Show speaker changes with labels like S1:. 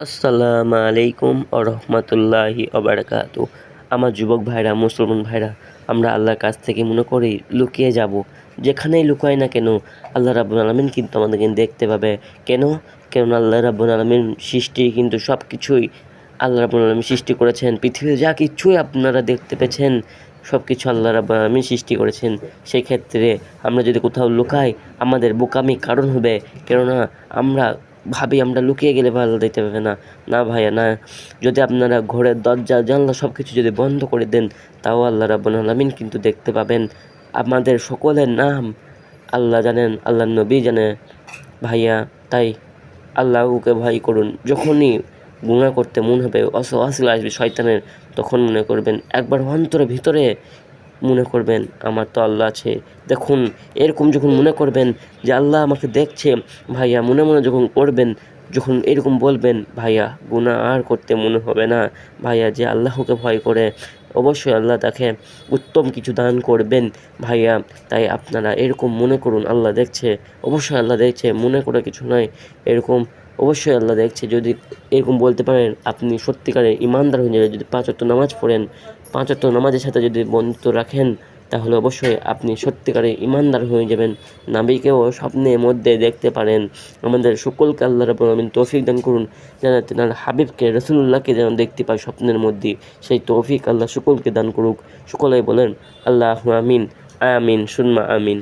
S1: আসসালামু আলাইকুম রহমতুল্লাহি ওবারাকাতু। আমার যুবক ভাইরা, মুসলমান ভাইরা, আমরা আল্লাহর কাছ থেকে মনে করি লুকিয়ে যাব। যেখানেই লুকাই না কেন আল্লাহ রাব্বুল আলামিন কিন্তু আমাদেরকে দেখতে পাবে। কেন? কেননা আল্লাহ রাব্বুল আলামিন সৃষ্টি কিন্তু সব কিছুই আল্লাহ রাব্বুল আলামিন সৃষ্টি করেছেন। পৃথিবীতে যা কিছুই আপনারা দেখতে পেয়েছেন সব কিছু আল্লাহ রাব্বুল আলামিন সৃষ্টি করেছেন। সেই ক্ষেত্রে আমরা যদি কোথাও লুকাই আমাদের বোকামির কারণ হবে। কেননা আমরা ভাবি আমরা লুকিয়ে গেলে ভালো দেখতে পাবে না। না ভাইয়া না, যদি আপনারা ঘরের দরজা জানলা সব কিছু যদি বন্ধ করে দেন তাও আল্লাহ রাব্বুল আলামিন কিন্তু দেখতে পাবেন। আমাদের সকলের নাম আল্লাহ জানেন, আল্লাহর নবী জানে ভাইয়া। তাই আল্লাহকে ভয় করুন। যখনই গুনাহ করতে মন হবে, ওয়াসওয়াসা আসবে শয়তানের, তখন মনে করবেন একবার অন্তরের ভিতরে মনে করবেন আমার তো আল্লাহ আছে। দেখুন এরকম যখন মনে করবেন যে আল্লাহ আমাকে দেখছে ভাইয়া, মনে মনে যখন করবেন, যখন এরকম বলবেন ভাইয়া, গুনাহ আর করতে মনে হবে না ভাইয়া। যে আল্লাহকে ভয় করে অবশ্যই আল্লাহ তাকে উত্তম কিছু দান করবেন ভাইয়া। তাই আপনারা এরকম মনে করুন আল্লাহ দেখছে, অবশ্যই আল্লাহ দেখছে, মনে করে কিছু নয়, এরকম অবশ্যই আল্লাহ দেখছে। যদি এরকম বলতে পারেন আপনি সত্যিকারের ইমানদার হয়ে যাবেন। যদি 5 ওয়াক্ত নামাজ পড়েন, 5 ওয়াক্ত নামাজের সাথে যদি বন্ধুত্ব রাখেন, তাহলে অবশ্যই আপনি সত্যিকারের ইমানদার হয়ে যাবেন। নবীকেও স্বপ্নের মধ্যে দেখতে পারেন। আমাদের সকলকে আল্লাহ রাব্বুল আলামিন তৌফিক দান করুন যেন তেনার হাবিবকে, রাসূলুল্লাহকে যেন দেখতে পাই স্বপ্নের মধ্যে। সেই তৌফিক আল্লাহ সকলকে দান করুক। সকলেই বলেন আল্লাহু আমিন, আমিন সুম্মা আমিন।